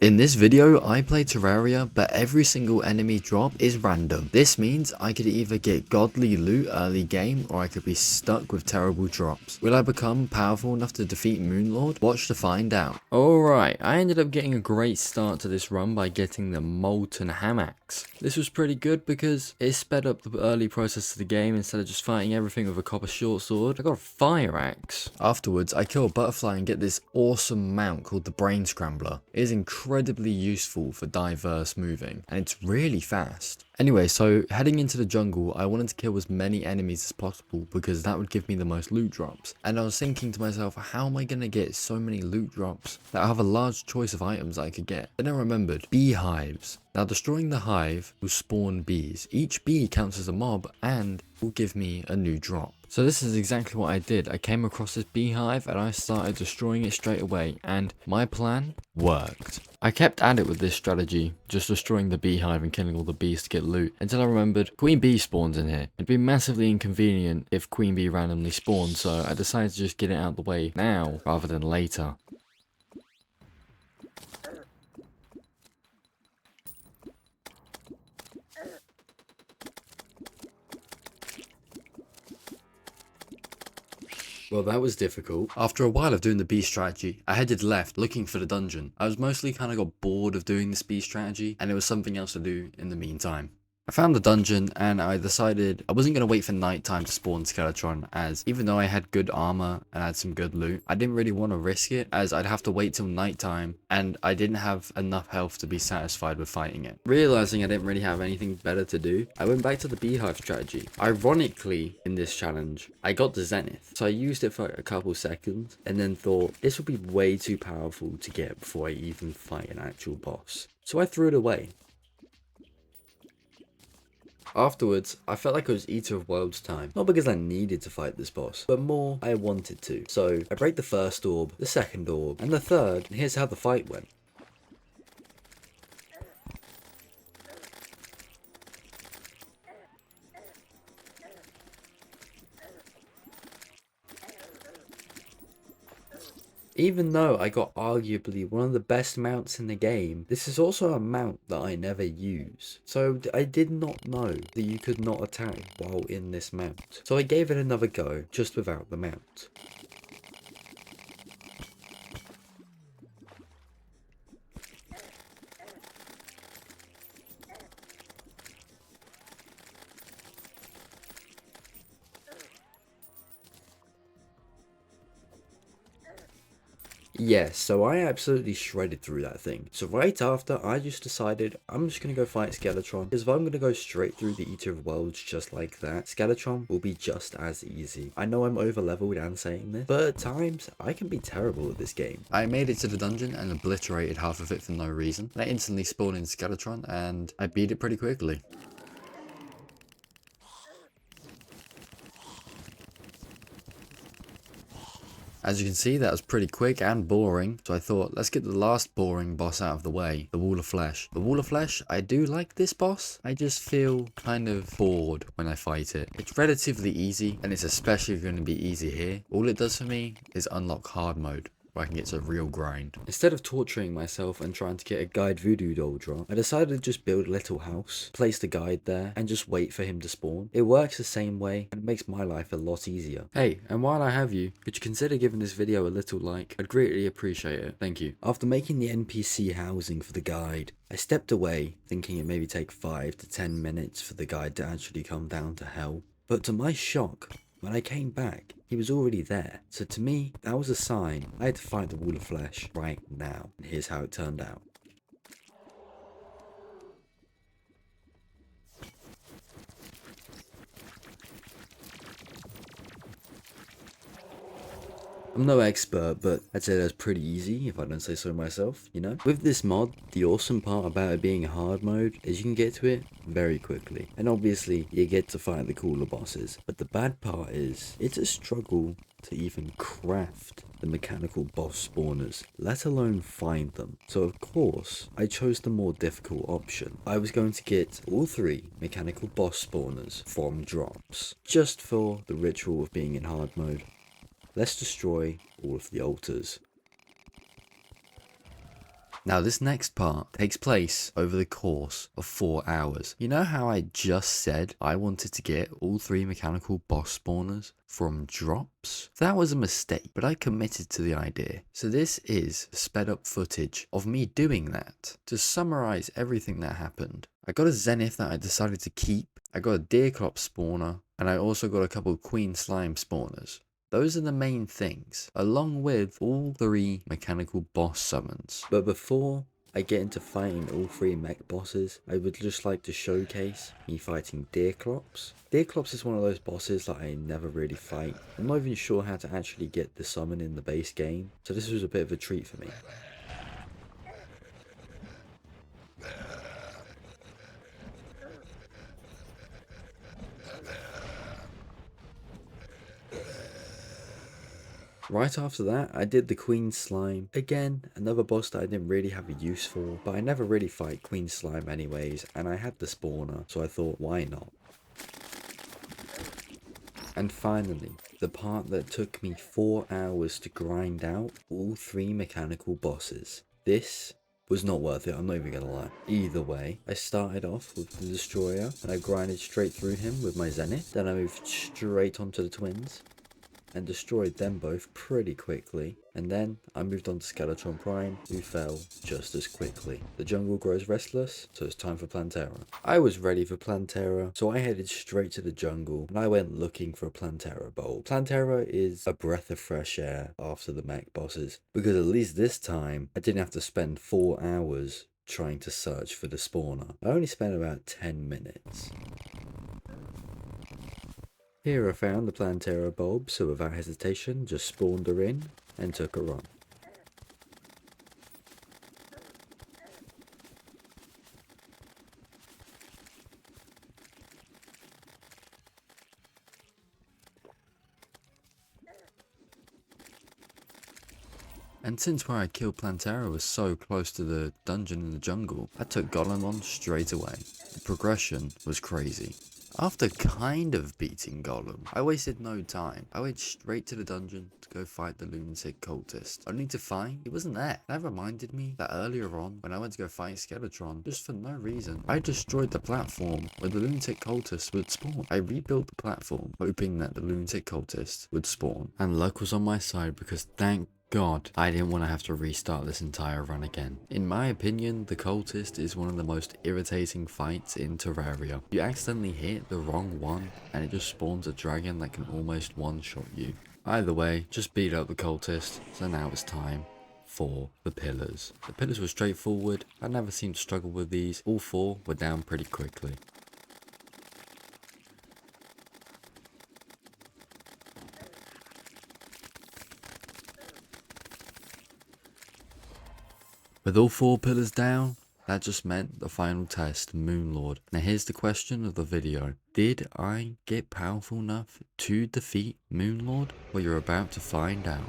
In this video, I play Terraria, but every single enemy drop is random. This means I could either get godly loot early game, or I could be stuck with terrible drops. Will I become powerful enough to defeat Moonlord? Watch to find out. Alright, I ended up getting a great start to this run by getting the Molten Hamax. This was pretty good because it sped up the early process of the game instead of just fighting everything with a copper short sword. I got a fire axe. Afterwards, I kill a butterfly and get this awesome mount called the Brain Scrambler. It is incredibly useful for diverse moving, and it's really fast. Anyway, so heading into the jungle, I wanted to kill as many enemies as possible because that would give me the most loot drops. And I was thinking to myself, how am I going to get so many loot drops that I have a large choice of items I could get? Then I remembered beehives. Now destroying the hive will spawn bees. Each bee counts as a mob and will give me a new drop. So this is exactly what I did. I came across this beehive and I started destroying it straight away, and my plan worked. I kept at it with this strategy, just destroying the beehive and killing all the bees to get loot, until I remembered Queen Bee spawns in here. It'd be massively inconvenient if Queen Bee randomly spawned, so I decided to just get it out of the way now rather than later. Well, that was difficult. After a while of doing the bee strategy, I headed left looking for the dungeon. I was mostly kind of got bored of doing this bee strategy, and there was something else to do in the meantime. I found the dungeon and I decided I wasn't going to wait for nighttime to spawn Skeletron, as even though I had good armor and had some good loot, I didn't really want to risk it, as I'd have to wait till nighttime and I didn't have enough health to be satisfied with fighting it. Realizing I didn't really have anything better to do, I went back to the beehive strategy. Ironically, in this challenge, I got the Zenith, so I used it for a couple seconds and then thought this would be way too powerful to get before I even fight an actual boss. So I threw it away. Afterwards, I felt like it was Eater of Worlds time. Not because I needed to fight this boss, but more I wanted to. So I break the first orb, the second orb, and the third, and here's how the fight went. Even though I got arguably one of the best mounts in the game, this is also a mount that I never use. So I did not know that you could not attack while in this mount. So I gave it another go, just without the mount. Yes, so I absolutely shredded through that thing. So right after, I just decided I'm just going to go fight Skeletron. Because if I'm going to go straight through the Eater of Worlds just like that, Skeletron will be just as easy. I know I'm over leveled and saying this, but at times, I can be terrible at this game. I made it to the dungeon and obliterated half of it for no reason. And I instantly spawned in Skeletron and I beat it pretty quickly. As you can see, that was pretty quick and boring, so I thought, let's get the last boring boss out of the way, the Wall of Flesh. The Wall of Flesh, I do like this boss, I just feel kind of bored when I fight it. It's relatively easy, and it's especially going to be easy here. All it does for me is unlock hard mode, where I can get to a real grind. Instead of torturing myself and trying to get a guide voodoo doll drop, I decided to just build a little house, place the guide there, and just wait for him to spawn. It works the same way, and it makes my life a lot easier. Hey, and while I have you, could you consider giving this video a little like? I'd greatly appreciate it. Thank you. After making the NPC housing for the guide, I stepped away, thinking it maybe take 5 to 10 minutes for the guide to actually come down to hell. But to my shock, when I came back, he was already there. So to me, that was a sign I had to fight the Wall of Flesh right now. And here's how it turned out. I'm no expert, but I'd say that's pretty easy if I don't say so myself, you know? With this mod, the awesome part about it being a hard mode is you can get to it very quickly. And obviously, you get to fight the cooler bosses. But the bad part is, it's a struggle to even craft the mechanical boss spawners, let alone find them. So of course, I chose the more difficult option. I was going to get all 3 mechanical boss spawners from drops, just for the ritual of being in hard mode. Let's destroy all of the altars. Now this next part takes place over the course of 4 hours. You know how I just said I wanted to get all 3 mechanical boss spawners from drops? That was a mistake, but I committed to the idea. So this is sped up footage of me doing that. To summarize everything that happened, I got a Zenith that I decided to keep, I got a Deerclops spawner, and I also got a couple of Queen Slime spawners. Those are the main things, along with all 3 mechanical boss summons. But before I get into fighting all 3 mech bosses, I would just like to showcase me fighting Deerclops. Deerclops is one of those bosses that I never really fight. I'm not even sure how to actually get the summon in the base game, so this was a bit of a treat for me. Right after that, I did the Queen Slime. Again, another boss that I didn't really have a use for, but I never really fight Queen Slime anyways, and I had the spawner, so I thought, why not? And finally, the part that took me 4 hours to grind out all 3 mechanical bosses. This was not worth it, I'm not even gonna lie. Either way, I started off with the Destroyer, and I grinded straight through him with my Zenith. Then I moved straight onto the Twins and destroyed them both pretty quickly, and then I moved on to Skeletron Prime, who fell just as quickly. The jungle grows restless, so it's time for Plantera. I was ready for Plantera, so I headed straight to the jungle, and I went looking for a Plantera bulb. Plantera is a breath of fresh air after the mech bosses, because at least this time, I didn't have to spend 4 hours trying to search for the spawner. I only spent about 10 minutes. Here I found the Plantera bulb, so without hesitation, just spawned her in and took her on. And since where I killed Plantera was so close to the dungeon in the jungle, I took Golem on straight away. The progression was crazy. After kind of beating Golem, I wasted no time. I went straight to the dungeon to go fight the Lunatic Cultist, only to find he wasn't there. That reminded me that earlier on, when I went to go fight Skeletron, just for no reason, I destroyed the platform where the Lunatic Cultist would spawn. I rebuilt the platform, hoping that the Lunatic Cultist would spawn. And luck was on my side because thank God, I didn't want to have to restart this entire run again. In my opinion, the Cultist is one of the most irritating fights in Terraria. You accidentally hit the wrong one and it just spawns a dragon that can almost one-shot you. Either way, just beat up the Cultist, so now it's time for the pillars. The pillars were straightforward, I never seemed to struggle with these, all 4 were down pretty quickly. With all 4 pillars down, that just meant the final test, Moonlord. Now here's the question of the video. Did I get powerful enough to defeat Moonlord? Well, you're about to find out.